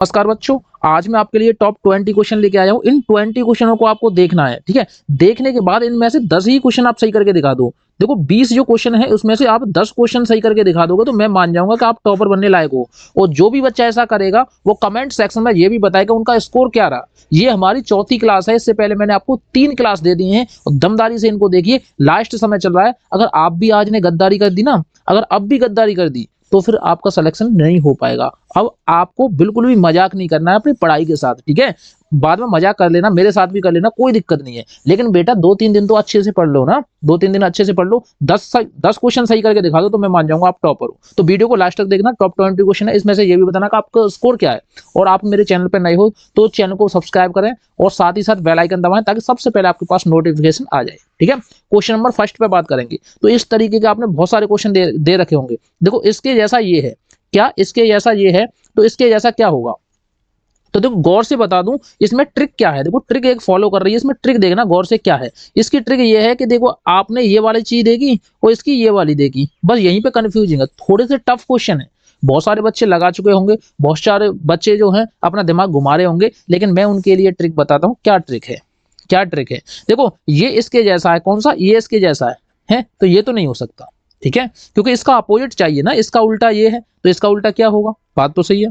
नमस्कार बच्चों, आज मैं आपके लिए टॉप 20 क्वेश्चन लेके आया हूँ। इन 20 क्वेश्चनों को आपको देखना है, ठीक है। देखने के बाद इनमें से 10 ही क्वेश्चन आप सही करके दिखा दो। देखो 20 जो क्वेश्चन है उसमें से आप 10 क्वेश्चन सही करके दिखा दोगे तो मैं मान जाऊंगा कि आप टॉपर बनने लायक हो। और जो भी बच्चा ऐसा करेगा वो कमेंट सेक्शन में ये भी बताएगा उनका स्कोर क्या रहा। ये हमारी चौथी क्लास है, इससे पहले मैंने आपको 3 क्लास दे दी है और दमदारी से इनको देखिए। लास्ट समय चल रहा है, अगर आप भी आज ने गद्दारी कर दी ना, अगर अब भी गद्दारी कर दी तो फिर आपका सिलेक्शन नहीं हो पाएगा। अब आपको बिल्कुल भी मजाक नहीं करना है अपनी पढ़ाई के साथ, ठीक है। बाद में मजाक कर लेना, मेरे साथ भी कर लेना, कोई दिक्कत नहीं है, लेकिन बेटा 2-3 दिन तो अच्छे से पढ़ लो ना, 2-3 दिन अच्छे से पढ़ लो। 10 क्वेश्चन सही करके दिखा दो तो मैं मान जाऊंगा आप टॉपर हो। तो वीडियो को लास्ट तक देखना। टॉप 20 क्वेश्चन है, इसमें से ये भी बताना कि आपका स्कोर क्या है। और आप मेरे चैनल पर नए हो तो चैनल को सब्सक्राइब करें और साथ ही साथ बेल आइकन दबाएं ताकि सबसे पहले आपके पास नोटिफिकेशन आ जाए, ठीक है। क्वेश्चन नंबर फर्स्ट पे बात करेंगे। तो इस तरीके के आपने बहुत सारे क्वेश्चन दे रखे होंगे। देखो इसके जैसा ये है क्या, इसके जैसा ये है, तो इसके जैसा क्या होगा। तो देखो गौर से बता दूं इसमें ट्रिक क्या है। देखो ट्रिक एक फॉलो कर रही है, इसमें ट्रिक देखना गौर से क्या है। इसकी ट्रिक ये है कि देखो आपने ये वाली चीज देखी और इसकी ये वाली देखी, बस यहीं पे कंफ्यूजिंग है। थोड़े से टफ क्वेश्चन है, बहुत सारे बच्चे लगा चुके होंगे, बहुत सारे बच्चे जो हैं अपना दिमाग घुमा रहे होंगे, लेकिन मैं उनके लिए ट्रिक बताता हूँ। क्या ट्रिक है, क्या ट्रिक है। देखो ये इसके जैसा है, कौन सा, ये इसके जैसा है तो ये तो नहीं हो सकता, ठीक है, क्योंकि इसका अपोजिट चाहिए ना, इसका उल्टा ये है तो इसका उल्टा क्या होगा। बात तो सही है।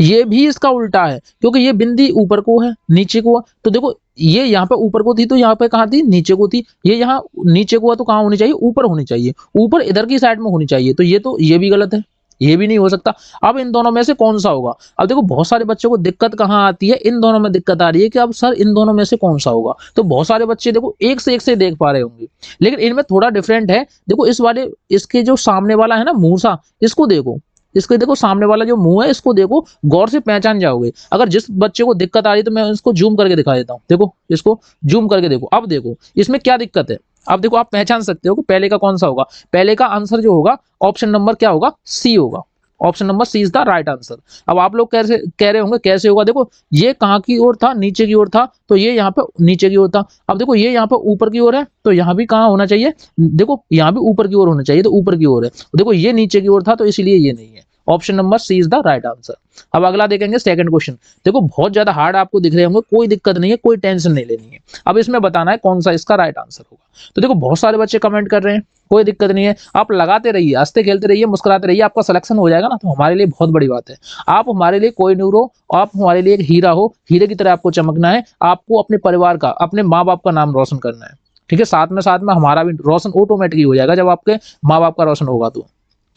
ये भी इसका उल्टा है क्योंकि ये बिंदी ऊपर को है नीचे को है। तो देखो ये यहाँ पे ऊपर को थी तो यहाँ पे कहाँ थी, नीचे को थी। ये यहाँ नीचे को है तो कहाँ होनी चाहिए, ऊपर होनी चाहिए, ऊपर इधर की साइड में होनी चाहिए। तो ये भी गलत है, ये भी नहीं हो सकता। अब इन दोनों में से कौन सा होगा। अब देखो बहुत सारे बच्चों को दिक्कत कहाँ आती है, इन दोनों में दिक्कत आ रही है कि अब सर इन दोनों में से कौन सा होगा। तो बहुत सारे बच्चे देखो एक से देख पा रहे होंगे, लेकिन इनमें थोड़ा डिफरेंट है। देखो इस वाले, इसके जो सामने वाला है ना मुंह सा, इसको देखो, इसके देखो सामने वाला जो मुंह है इसको देखो, गौर से पहचान जाओगे। अगर जिस बच्चे को दिक्कत आ रही है तो मैं इसको जूम करके दिखा देता हूँ। देखो इसको जूम करके देखो, अब देखो इसमें क्या दिक्कत है। अब देखो आप पहचान सकते हो कि पहले का कौन सा होगा। पहले का आंसर जो होगा ऑप्शन नंबर क्या होगा, सी होगा। Option number C is the right answer. अब आप लोग कैसे कह रहे होंगे कैसे होगा। देखो ये कहाँ की ओर था, नीचे की ओर था, तो ये यहाँ पे नीचे की ओर था। अब देखो ये यहाँ पे ऊपर की ओर है तो यहाँ भी कहाँ होना चाहिए, देखो यहाँ भी ऊपर की ओर होना चाहिए, तो ऊपर की ओर है। देखो ये नीचे की ओर था तो इसलिए ये नहीं है। Option number C is the right answer. अब अगला देखेंगे सेकंड क्वेश्चन। देखो बहुत ज्यादा हार्ड आपको दिख रहे होंगे, कोई दिक्कत नहीं है, कोई टेंशन नहीं लेनी है। अब इसमें बताना है कौन सा इसका राइट आंसर होगा। तो देखो बहुत सारे बच्चे कमेंट कर रहे हैं, कोई दिक्कत नहीं है, आप लगाते रहिए, हंसते खेलते रहिए, मुस्कुराते रहिए, आपका सिलेक्शन हो जाएगा ना, तो हमारे लिए बहुत बड़ी बात है। आप हमारे लिए कोई नूर हो, आप हमारे लिए एक हीरा हो, हीरे की तरह आपको चमकना है। आपको अपने परिवार का, अपने माँ बाप का नाम रोशन करना है, ठीक है। साथ में हमारा भी रोशन ऑटोमेटिकली हो जाएगा जब आपके माँ बाप का रोशन होगा तो,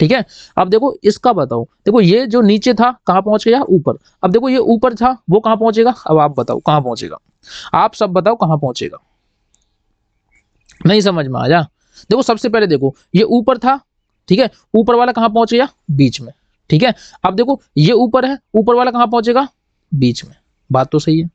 ठीक है। अब देखो इसका बताओ। देखो ये जो नीचे था कहाँ पहुंच गया, ऊपर। अब देखो ये ऊपर था वो कहाँ पहुंचेगा, अब आप बताओ कहाँ पहुंचेगा। आप सब बताओ कहाँ पहुंचेगा, नहीं समझ में आया। देखो सबसे पहले देखो ये ऊपर था, ठीक है, ऊपर वाला कहाँ पहुंच गया, बीच में, ठीक है। अब देखो ये ऊपर है, ऊपर वाला कहाँ पहुंचेगा, बीच में। बात तो सही है,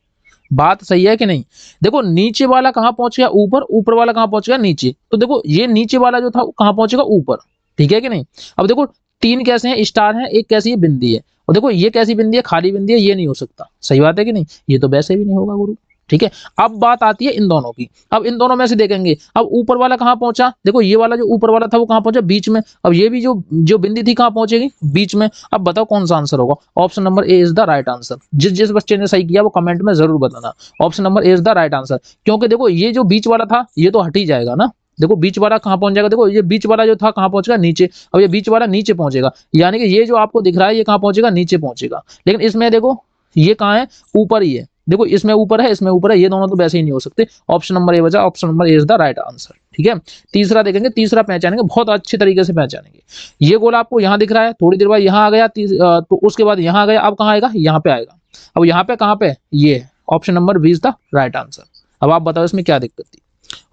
बात सही है कि नहीं। देखो नीचे वाला कहाँ पहुंच गया, ऊपर, ऊपर वाला कहाँ पहुंच गया, नीचे। तो देखो ये नीचे वाला जो था कहाँ पहुंचेगा, ऊपर, ठीक है कि नहीं। अब देखो तीन कैसे हैं, स्टार है, एक कैसी है, बिंदी है। और देखो ये कैसी बिंदी है, खाली बिंदी है, ये नहीं हो सकता। सही बात है कि नहीं, ये तो वैसे भी नहीं होगा गुरु, ठीक है। अब बात आती है इन दोनों की। अब इन दोनों में से देखेंगे, अब ऊपर वाला कहाँ पहुंचा। देखो ये वाला जो ऊपर वाला था वो कहाँ पहुंचा, बीच में। अब ये भी जो जो बिंदी थी कहाँ पहुंचेगी, बीच में। अब बताओ कौन सा आंसर होगा। Option number A is the right answer. जिस जिस बच्चे ने सही किया वो कमेंट में जरूर बताना। Option number A is the right answer, क्योंकि देखो ये जो बीच वाला था ये तो हट ही जाएगा ना। देखो बीच वाला कहाँ पहुंच जाएगा, देखो ये बीच वाला जो था कहाँ पहुंचेगा, नीचे। अब ये बीच वाला नीचे पहुंचेगा, यानी कि ये जो आपको दिख रहा है ये कहाँ पहुंचेगा, नीचे पहुंचेगा। लेकिन इसमें देखो ये कहाँ है, ऊपर ही है। देखो इसमें ऊपर है, इसमें ऊपर है, ये दोनों तो वैसे ही नहीं हो सकते। ऑप्शन नंबर ए बचा, option number A is the right answer, ठीक है। तीसरा देखेंगे, तीसरा पहचानेंगे, बहुत अच्छे तरीके से पहचानेंगे। ये गोला आपको यहाँ दिख रहा है, थोड़ी देर बाद यहाँ आ गया, तो उसके बाद यहाँ आ गया, अब कहाँ आएगा, यहाँ पे आएगा। अब यहाँ पे कहाँ पे, ये option number B is the right answer. अब आप बताओ इसमें क्या दिक्कत थी।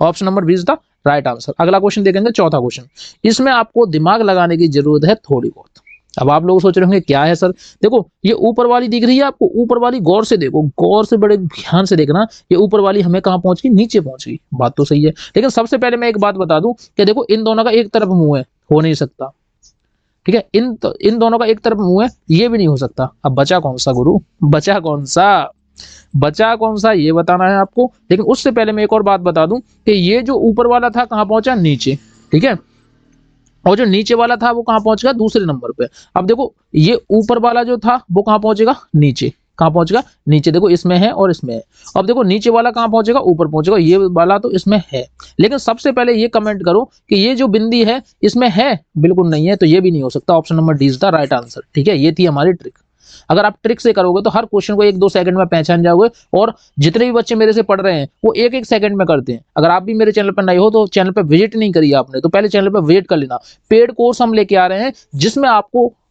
Option number B is the right answer. अगला क्वेश्चन देखेंगे, चौथा क्वेश्चन। इसमें आपको दिमाग लगाने की जरूरत है थोड़ी बहुत। अब आप लोग सोच रहे होंगे क्या है सर। देखो ये ऊपर वाली दिख रही है आपको, ऊपर वाली गौर से देखो, गौर से बड़े ध्यान से देखना। ये ऊपर वाली हमें कहाँ पहुंच गई, नीचे पहुंच गई। बात तो सही है, लेकिन सबसे पहले मैं एक बात बता दूं कि देखो इन दोनों का एक तरफ मुंह है, हो नहीं सकता, ठीक है। इन दोनों का एक तरफ मुंह है, ये भी नहीं हो सकता। अब बचा कौन सा गुरु, बचा कौन सा, बचा कौन सा ये बताना है आपको। लेकिन उससे पहले मैं एक और बात बता दूं कि ये जो ऊपर वाला था कहाँ पहुंचा, नीचे, ठीक है। और जो नीचे वाला था वो कहाँ पहुंच गया, दूसरे नंबर पे। अब देखो ये ऊपर वाला जो था वो कहाँ पहुंचेगा, नीचे। कहाँ पहुंचेगा, नीचे। देखो इसमें है और इसमें है। अब देखो नीचे वाला कहाँ पहुंचेगा, ऊपर पहुंचेगा। ये वाला तो इसमें है, लेकिन सबसे पहले ये कमेंट करो कि ये जो बिंदी है इसमें है, बिल्कुल नहीं है, तो ये भी नहीं हो सकता। Option number D is the right answer. ठीक है, ये थी हमारी ट्रिक। अगर आप ट्रिक से करोगे तो हर क्वेश्चन को 1-2 सेकंड में पहचान जाओगे, और जितने भी बच्चे मेरे से पढ़ रहे हैं वो 1-1 सेकंड में करते हैं। अगर आप भी मेरे चैनल पर नए हो तो चैनल पर विजिट नहीं करिए आपने, तो पहले चैनल पर विजिट कर लेना। पेड कोर्स हम लेके आ रहे हैं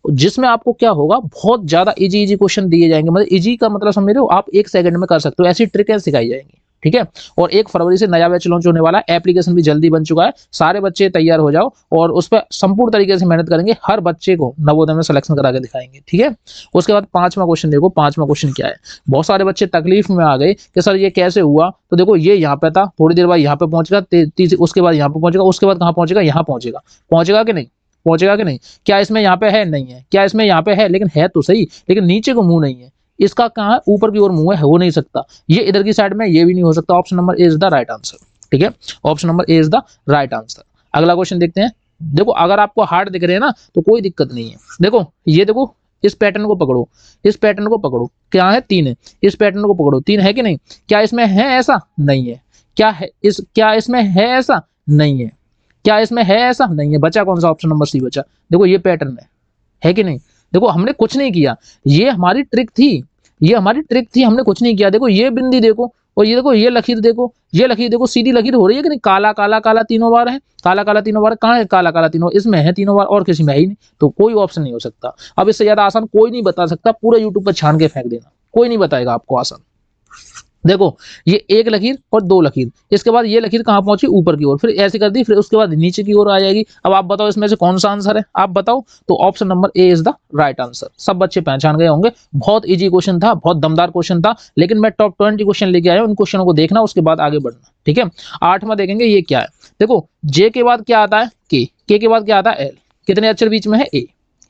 जिसमें आपको क्या होगा, बहुत ज्यादा इजी क्वेश्चन दिए जाएंगे। मतलब इजी का मतलब समझ रहे हो, आप 1 सेकंड में कर सकते हो, ऐसी ट्रिकें सिखाई जाएंगी। ठीक है, और 1 फरवरी से नया बैच लॉन्च होने वाला है। एप्लीकेशन भी जल्दी बन चुका है। सारे बच्चे तैयार हो जाओ और उस पर संपूर्ण तरीके से मेहनत करेंगे। हर बच्चे को नवोदय में सिलेक्शन करा के दिखाएंगे। ठीक है, उसके बाद 5वां क्वेश्चन देखो। 5वां क्वेश्चन क्या है, बहुत सारे बच्चे तकलीफ में आ गए कि सर ये कैसे हुआ। तो देखो ये यहाँ पे था, थोड़ी देर बाद यहाँ पे पहुंचेगा, उसके बाद यहाँ पे पहुंचेगा, उसके बाद कहाँ पहुंचेगा, यहाँ पहुंचेगा। पहुंचेगा कि नहीं, पहुंचेगा कि नहीं। क्या इसमें यहाँ पे है, नहीं है। क्या इसमें यहाँ पे है, लेकिन है तो सही, लेकिन नीचे को मुंह नहीं है। इसका कहाँ है, ऊपर की ओर मुंह है, हो नहीं सकता। ये इधर की साइड में, ये भी नहीं हो सकता। Option number A is the right answer. ठीक है, option number A is the right answer. अगला क्वेश्चन देखते हैं। देखो अगर आपको हार्ड दिख रहे हैं ना तो कोई दिक्कत नहीं है। देखो ये देखो, इस पैटर्न को पकड़ो, इस पैटर्न को पकड़ो। क्या है, 3 है। इस पैटर्न को पकड़ो, 3 है कि नहीं। क्या इसमें है ऐसा, नहीं है। क्या इसमें है ऐसा, नहीं है। क्या इसमें है ऐसा, नहीं है। बचा कौन सा, ऑप्शन नंबर सी बचा। देखो ये पैटर्न है कि नहीं। देखो हमने कुछ नहीं किया, ये हमारी ट्रिक थी, ये हमारी ट्रिक थी, हमने कुछ नहीं किया। देखो ये बिंदी देखो, और ये देखो, ये लकीर देखो, ये लकीर देखो, सीधी लकीर हो रही है कि नहीं। काला काला काला तीनों बार है, काला काला तीनों बार। कहाँ है काला काला तीनों, इसमें है तीनों बार, और किसी में है ही नहीं। तो कोई ऑप्शन नहीं हो सकता। अब इससे ज्यादा आसान कोई नहीं बता सकता। पूरा यूट्यूब पर छान के फेंक देना, कोई नहीं बताएगा आपको आसान। देखो ये 1 लकीर और 2 लकीर, इसके बाद ये लकीर कहाँ पहुंची, ऊपर की ओर, फिर ऐसे कर दी, फिर उसके बाद नीचे की ओर आ जाएगी। अब आप बताओ इसमें से कौन सा आंसर है, आप बताओ। तो option number A is the right answer. सब बच्चे पहचान गए होंगे। बहुत इजी क्वेश्चन था, बहुत दमदार क्वेश्चन था, लेकिन मैं टॉप 20 क्वेश्चन लेके आया हूं। उन क्वेश्चनों को देखना, उसके बाद आगे बढ़ना। ठीक है, 8वां देखेंगे, ये क्या है। देखो जे के बाद क्या आता है, के के बाद क्या आता है, एल। कितने अक्षर बीच में है, ए,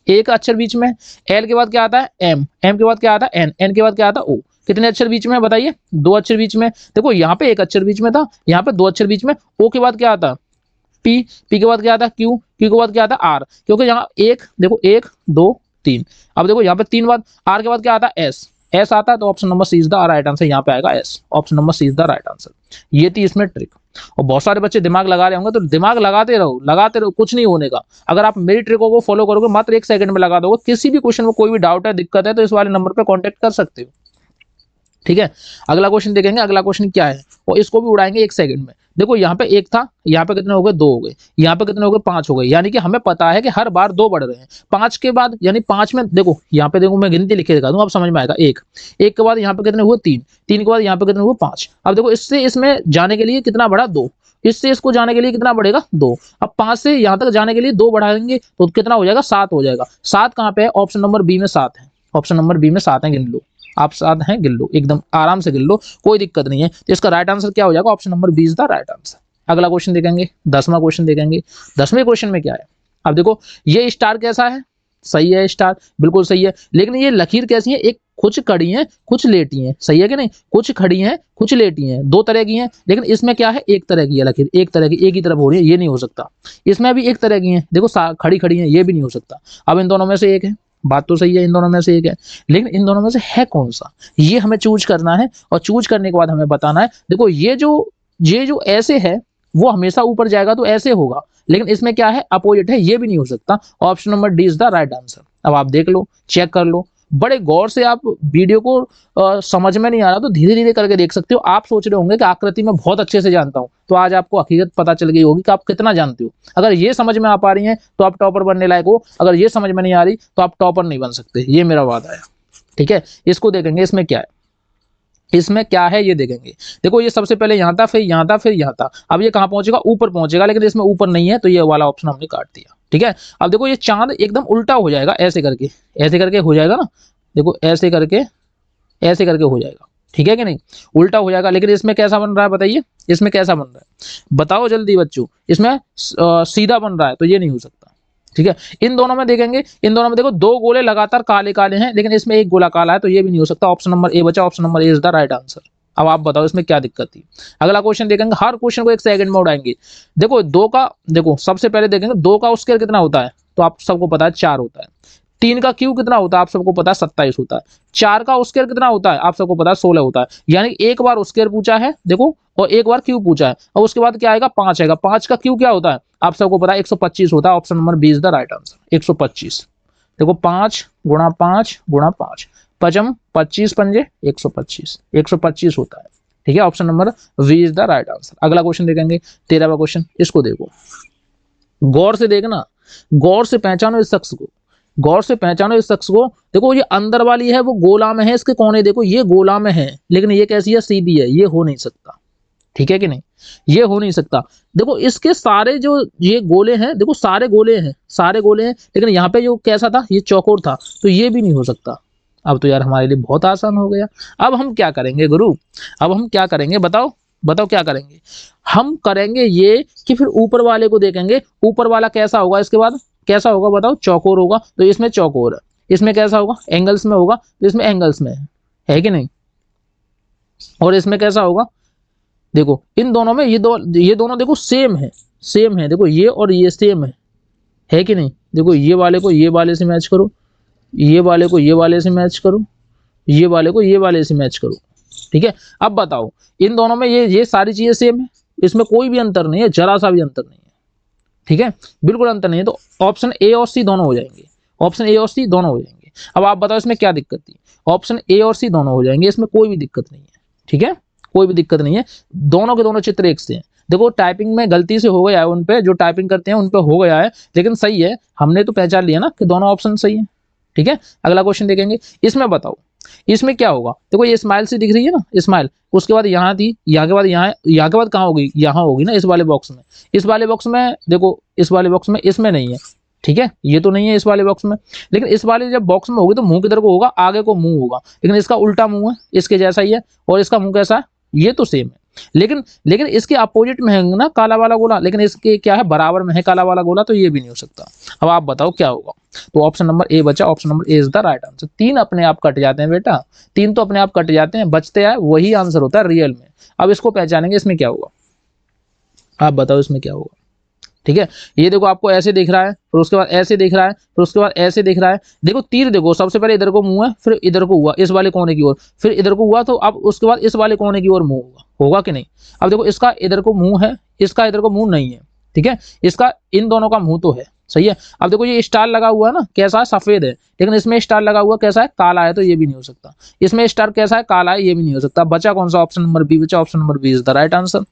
एक अक्षर बीच में। एल के बाद क्या आता है, एम, एम के बाद क्या आता है, एन, एन के बाद क्या आता है, ओ। कितने अक्षर बीच में, बताइए, 2 अक्षर बीच में। देखो यहाँ पे 1 अक्षर बीच में था, यहाँ पे 2 अक्षर बीच में। ओ के बाद क्या आता, पी, पी के बाद क्या आता, क्यू, क्यू के बाद क्या आता, आर। क्योंकि यहाँ एक, देखो 1 2 3। अब देखो यहाँ पे 3 बाद, आर के बाद क्या आता, एस, एस आता है। तो option number C is the right answer. यहाँ पे आएगा S. Option number C is the right answer. ये थी इसमें ट्रिक। और बहुत सारे बच्चे दिमाग लगा रहे होंगे, तो दिमाग लगाते रहो, लगाते रहो, कुछ नहीं होने का। अगर आप मेरी ट्रिकों को फॉलो करोगे, मात्र 1 सेकंड में लगा दोगे। किसी भी क्वेश्चन में कोई भी डाउट है, दिक्कत है, तो इस वाले नंबर पे कांटेक्ट कर सकते हो। ठीक है, अगला क्वेश्चन देखेंगे। अगला क्वेश्चन क्या है, और इसको भी उड़ाएंगे 1 सेकंड में। देखो यहाँ पे 1 था, यहाँ पे कितने हो गए, 2 हो गए। यहाँ पे कितने हो गए, 5 हो गए। यानी कि हमें पता है कि हर बार 2 बढ़ रहे हैं। 5 के बाद, यानी 5 में देखो, यहाँ पे देखो मैं गिनती लिख के दिखा दूं, अब समझ में आएगा। 1 के बाद यहाँ पे कितने हुए, 3, 3 के बाद यहाँ पे कितने हुए, 5। अब देखो इससे इसमें जाने के लिए कितना बढ़ा, 2। इससे इसको जाने के लिए कितना बढ़ेगा, 2। अब 5 से यहाँ तक जाने के लिए 2 बढ़ाएंगे तो कितना हो जाएगा, 7 हो जाएगा। 7 कहाँ पे है, ऑप्शन नंबर बी में 7 है। ऑप्शन नंबर बी में 7 है, गिन लो आप। 7 हैं, गिन लो, एकदम आराम से गिन लो, कोई दिक्कत नहीं है। तो इसका राइट आंसर क्या हो जाएगा, option number B is the right answer. अगला क्वेश्चन देखेंगे, 10वां क्वेश्चन देखेंगे। 10वें क्वेश्चन में क्या है, अब देखो ये स्टार कैसा है, सही है, स्टार बिल्कुल सही है। लेकिन ये लकीर कैसी है, एक कुछ खड़ी है, कुछ लेटी है, सही है कि नहीं। कुछ खड़ी है, कुछ लेटी है, 2 तरह की हैं। लेकिन इसमें क्या है, 1 तरह की है लकीर, 1 तरह की, एक ही तरफ हो रही है, ये नहीं हो सकता। इसमें भी 1 तरह की है, देखो खड़ी खड़ी है, ये भी नहीं हो सकता। अब इन दोनों में से एक है, बात तो सही है, इन दोनों में से एक है, लेकिन इन दोनों में से है कौन सा, ये हमें चूज करना है। और चूज करने के बाद हमें बताना है। देखो ये जो ऐसे है वो हमेशा ऊपर जाएगा तो ऐसे होगा, लेकिन इसमें क्या है, अपोजिट है, ये भी नहीं हो सकता। Option number D is the right answer. अब आप देख लो, चेक कर लो, बड़े गौर से आप वीडियो को समझ में नहीं आ रहा तो धीरे धीरे करके देख सकते हो। आप सोच रहे होंगे कि आकृति में बहुत अच्छे से जानता हूं, तो आज आपको हकीकत पता चल गई होगी कि आप कितना जानते हो। अगर ये समझ में आ पा रही हैं तो आप टॉपर बनने लायक हो, अगर ये समझ में नहीं आ रही तो आप टॉपर नहीं बन सकते, ये मेरा वादा है। ठीक है, इसको देखेंगे, इसमें क्या है, इसमें क्या है ये देखेंगे। देखो ये सबसे पहले यहाँ था, फिर यहाँ था, फिर यहाँ था। अब ये कहाँ पहुंचेगा, ऊपर पहुंचेगा, लेकिन इसमें ऊपर नहीं है, तो ये वाला ऑप्शन हमने काट दिया। ठीक है, अब देखो ये चांद एकदम उल्टा हो जाएगा, ऐसे करके हो जाएगा ना। देखो ऐसे करके हो जाएगा, ठीक है कि नहीं, उल्टा हो जाएगा। लेकिन इसमें कैसा बन रहा है, बताइए, इसमें कैसा बन रहा है, बताओ जल्दी बच्चों। इसमें सीधा बन रहा है, तो ये नहीं हो सकता। ठीक है, इन दोनों में देखेंगे, इन दोनों में देखो 2 गोले लगातार काले काले हैं, लेकिन इसमें 1 गोला काला है, तो ये भी नहीं हो सकता। ऑप्शन नंबर ए बचा। Option number A is the right answer. अब आप बताओ इसमें क्या दिक्कत थी। अगला क्वेश्चन देखेंगे, हर क्वेश्चन को 1 सेकंड में उड़ाएंगे। देखो 2 का, देखो सबसे पहले देखेंगे 2 का स्क्वायर कितना होता है, तो आप सबको पता है 4 होता है। 3 का क्यूब कितना होता है आप सबको पता है 27 होता है। 4 का स्क्वायर कितना होता है आप सबको पता है 16 होता है। यानी एक बार स्क्वायर पूछा है देखो, और एक बार क्यूब पूछा है, और उसके बाद क्या आएगा 5 आएगा। 5 का क्यूब क्या होता है आप सबको पता है 125 होता है। Option number B is the right answer 125। देखो 5 गुणा 5 गुणा 5 पचम 25 पंजे 125, 125 होता है। ठीक है, option number B is the right answer. अगला क्वेश्चन देखेंगे 13वां क्वेश्चन। इसको देखो, गौर से देखना, गौर से पहचानो इस शख्स को, गौर से पहचानो इस शख्स को। देखो ये अंदर वाली है वो गोला में है, इसके कोने देखो ये गोला में है, लेकिन ये कैसी है सीधी है, ये हो नहीं सकता। ठीक है कि नहीं, ये हो नहीं सकता। देखो इसके सारे जो ये गोले हैं, देखो सारे गोले हैं, सारे गोले हैं, लेकिन यहाँ पे जो कैसा था ये चौकोर था, तो ये भी नहीं हो सकता। अब तो यार हमारे लिए बहुत आसान हो गया। अब हम क्या करेंगे गुरु, अब हम क्या करेंगे बताओ, बताओ क्या करेंगे। हम करेंगे ये कि फिर ऊपर वाले को देखेंगे, ऊपर वाला कैसा होगा, इसके बाद कैसा होगा बताओ, चौकोर होगा, तो इसमें चौकोर है। इसमें कैसा होगा, एंगल्स में होगा, तो इसमें एंगल्स में है कि नहीं। और इसमें कैसा होगा, देखो इन दोनों में ये दोनों देखो सेम है, सेम है। देखो ये और ये सेम है कि नहीं। देखो ये वाले को ये वाले से मैच करो, ये वाले को ये वाले से मैच करो, ये वाले को ये वाले से मैच करो। ठीक है, अब बताओ इन दोनों में ये सारी चीजें सेम है, इसमें कोई भी अंतर नहीं है, जरा सा भी अंतर नहीं है। ठीक है, बिल्कुल अंतर नहीं है, तो ऑप्शन ए और सी दोनों हो जाएंगे, ऑप्शन ए और सी दोनों हो जाएंगे। अब आप बताओ इसमें क्या दिक्कत थी, ऑप्शन ए और सी दोनों हो जाएंगे, इसमें कोई भी दिक्कत नहीं है। ठीक है, कोई भी दिक्कत नहीं है, दोनों के दोनों चित्र एक से हैं। देखो टाइपिंग में गलती से हो गया है, उन पे जो टाइपिंग करते हैं उन पे हो गया है, लेकिन सही है, हमने तो पहचान लिया ना कि दोनों ऑप्शन सही है। ठीक है, अगला क्वेश्चन देखेंगे। इसमें बताओ इसमें क्या होगा। देखो ये स्माइल सी दिख रही है ना, स्माइल, उसके बाद यहाँ थी, यहाँ के बाद यहाँ के बाद कहाँ होगी, यहाँ होगी ना, इस वाले बॉक्स में। इस वाले बॉक्स में देखो, इस वाले बॉक्स में, इसमें नहीं है। ठीक है, ये तो नहीं है इस वाले बॉक्स में, लेकिन इस वाले जब बॉक्स में होगी तो मुंह किधर को होगा, आगे को मुंह होगा, लेकिन इसका उल्टा मुंह है, इसके जैसा ही है, और इसका मुंह कैसा है, ये तो सेम है। लेकिन इसके अपोजिट में है ना काला वाला गोला, लेकिन इसके क्या है बराबर में है काला वाला गोला, तो ये भी नहीं हो सकता। अब आप बताओ क्या होगा। तो ऑप्शन नंबर ए बचा, option number A is the right answer. 3 अपने आप कट जाते हैं बेटा, 3 तो अपने आप कट जाते हैं, बचते हैं वही आंसर होता है रियल में। अब इसको पहचानेंगे, इसमें क्या होगा, आप बताओ इसमें क्या होगा। ठीक है, ये देखो आपको ऐसे दिख रहा है, फिर उसके बाद ऐसे दिख रहा है, फिर उसके बाद ऐसे दिख रहा है। देखो तीर देखो, सबसे पहले इधर को मुंह है, फिर इधर को हुआ इस वाले कोने की ओर, फिर इधर को हुआ, तो अब उसके बाद इस वाले कोने की ओर मुंह होगा, होगा कि नहीं। अब देखो इसका इधर को मुंह है, इसका इधर को मुंह नहीं है। ठीक है, इसका इन दोनों का मुंह तो है, सही है। अब देखो ये स्टार लगा हुआ है ना, कैसा है सफेद है, लेकिन इसमें स्टार लगा हुआ कैसा है, काला है, तो ये भी नहीं हो सकता। इसमें स्टार कैसा है, काला है, ये भी नहीं हो सकता। बचा कौन सा, ऑप्शन नंबर बी बचा, option number B is the right answer.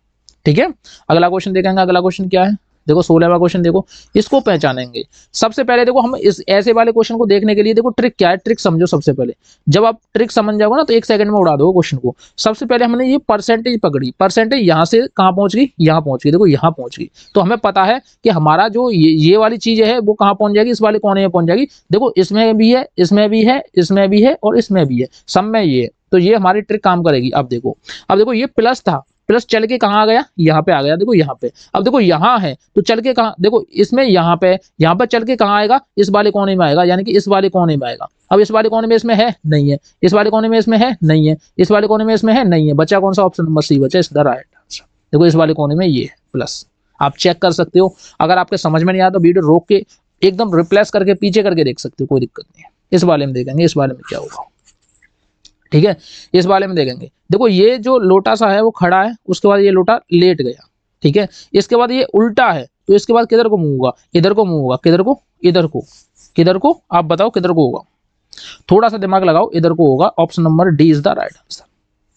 ठीक है, अगला क्वेश्चन देखेंगे। अगला क्वेश्चन क्या है, देखो 16वां क्वेश्चन देखो, इसको पहचानेंगे। सबसे पहले देखो हम इस ऐसे वाले क्वेश्चन को देखने के लिए देखो ट्रिक क्या है, ट्रिक समझो सबसे पहले। जब आप ट्रिक समझ जाओगे ना तो 1 सेकंड में उड़ा दो क्वेश्चन को। सबसे पहले हमने ये परसेंटेज पकड़ी, परसेंटेज यहाँ से कहाँ पहुंच गई, यहाँ पहुंच गई, देखो यहाँ पहुंच गई, तो हमें पता है कि हमारा जो ये वाली चीज है वो कहाँ पहुंच जाएगी, इस वाले कोने में पहुंच जाएगी। देखो इसमें भी है, इसमें भी है, इसमें भी है, और इसमें भी है, सब में ये है, तो ये हमारी ट्रिक काम करेगी। अब देखो ये प्लस था, प्लस चल के कहाँ आ गया, यहाँ पे आ गया, देखो यहाँ पे। अब देखो यहाँ है तो चल के कहाँ, देखो इसमें यहाँ पे चल के कहाँ आएगा, इस वाले कोने में आएगा, यानी कि इस वाले कोने में आएगा। अब इस वाले कोने में इसमें है नहीं है, इस वाले कोने में इसमें है नहीं है, इस वाले कोने में इसमें है नहीं है, बचा कौन सा, ऑप्शन नंबर सी बचा, इस द राइट आंसर। देखो इस वाले कोने में ये है प्लस, आप चेक कर सकते हो। अगर आपके समझ में नहीं आया तो वीडियो रोक के एकदम रिप्लेस करके पीछे करके देख सकते हो, कोई दिक्कत नहीं है। इस वाले में देखेंगे, इस वाले में क्या होगा। ठीक है, इस वाले में देखेंगे। देखो ये जो लोटा सा है वो खड़ा है, उसके बाद ये लोटा लेट गया। ठीक है, इसके बाद ये उल्टा है, तो इसके बाद किधर को मुंह होगा, इधर को मुंह होगा, किधर को, इधर को, किधर को, आप बताओ किधर को होगा, थोड़ा सा दिमाग लगाओ, इधर को होगा। Option number D is the right answer.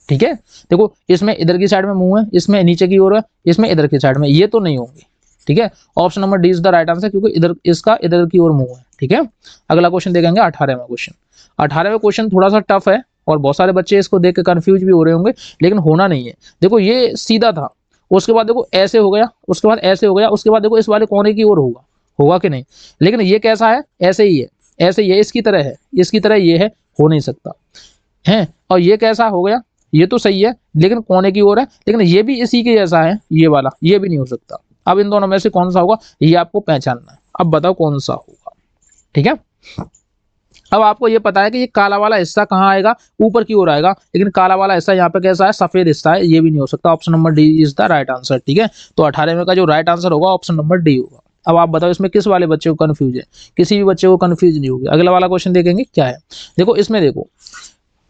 ठीक है, देखो इसमें इधर की साइड में मुंह है, इसमें नीचे की ओर है, इसमें इधर की साइड में, ये तो नहीं होंगे। ठीक है, option number D is the right answer, क्योंकि इधर इसका इधर की ओर मुंह है। ठीक है, अगला क्वेश्चन देखेंगे 18वां क्वेश्चन। 18वां क्वेश्चन थोड़ा सा टफ है और बहुत सारे बच्चे इसको देख के कंफ्यूज भी हो रहे होंगे, लेकिन होना नहीं है। देखो ये सीधा था, उसके बाद देखो ऐसे हो गया, उसके बाद ऐसे हो गया, उसके बाद देखो इस वाले कोने की ओर होगा, होगा कि नहीं। लेकिन ये कैसा है, ऐसे ही है, ऐसे ही है, इसकी तरह है, इसकी तरह ये है, हो नहीं सकता है। और ये कैसा हो गया, ये तो सही है लेकिन कोने की ओर है, लेकिन ये भी इसी के जैसा है, ये वाला, ये भी नहीं हो सकता। अब इन दोनों में से कौन सा होगा, ये आपको पहचानना है। अब बताओ कौन सा होगा। ठीक है, अब आपको ये पता है कि ये काला वाला हिस्सा कहाँ आएगा, ऊपर की ओर आएगा, लेकिन काला वाला हिस्सा यहाँ पे कैसा है, सफेद हिस्सा है, ये भी नहीं हो सकता। Option number D is the right answer. ठीक है, तो 18वें का जो राइट आंसर होगा ऑप्शन नंबर डी होगा। अब आप बताओ इसमें किस वाले बच्चे को कंफ्यूज है, किसी भी बच्चे को कंफ्यूज नहीं होगी। अगला वाला क्वेश्चन देखेंगे क्या है। देखो इसमें देखो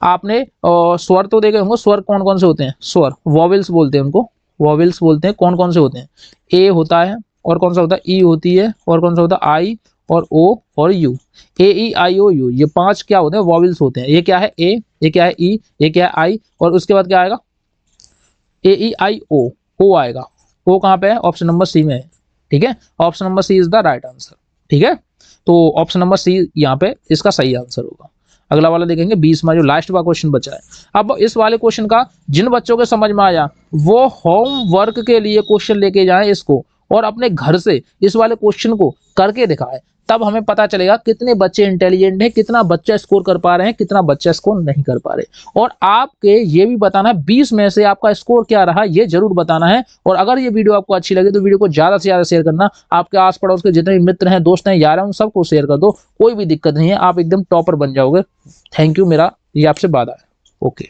आपने स्वर तो देखे होंगे, स्वर कौन कौन से होते हैं, स्वर वॉवेल्स बोलते हैं उनको, वॉवेल्स बोलते हैं। कौन कौन से होते हैं, ए होता है, और कौन सा होता है, ई होती है, और कौन सा होता है, आई और ओ और you. A E I O you, ये 5 क्या होते हैं, वॉवेल्स होते हैं। ये क्या है, ए, ये क्या है, ई, ये क्या है, आई, और उसके बाद क्या आएगा, ए ई आई ओ, ओ आएगा। ओ कहाँ पे है, ऑप्शन नंबर सी में है। ठीक है, option number C is the right answer. ठीक है, तो ऑप्शन नंबर सी यहाँ पे इसका सही आंसर होगा। अगला वाला देखेंगे 20वां जो लास्ट वाला क्वेश्चन बचा है। अब इस वाले क्वेश्चन का जिन बच्चों के समझ में आया वो होमवर्क के लिए क्वेश्चन लेके जाएं इसको, और अपने घर से इस वाले क्वेश्चन को करके दिखाएं, तब हमें पता चलेगा कितने बच्चे इंटेलिजेंट हैं, कितना बच्चा स्कोर कर पा रहे हैं, कितना बच्चा स्कोर नहीं कर पा रहे। और आपके ये भी बताना है 20 में से आपका स्कोर क्या रहा, ये जरूर बताना है। और अगर ये वीडियो आपको अच्छी लगे तो वीडियो को ज्यादा से ज्यादा शेयर करना, आपके आस पड़ोस के जितने भी मित्र हैं, दोस्त हैं, यार हैं, उन सबको शेयर कर दो। कोई भी दिक्कत नहीं है, आप एकदम टॉपर बन जाओगे। थैंक यू, मेरा ये आपसे वादा है। ओके।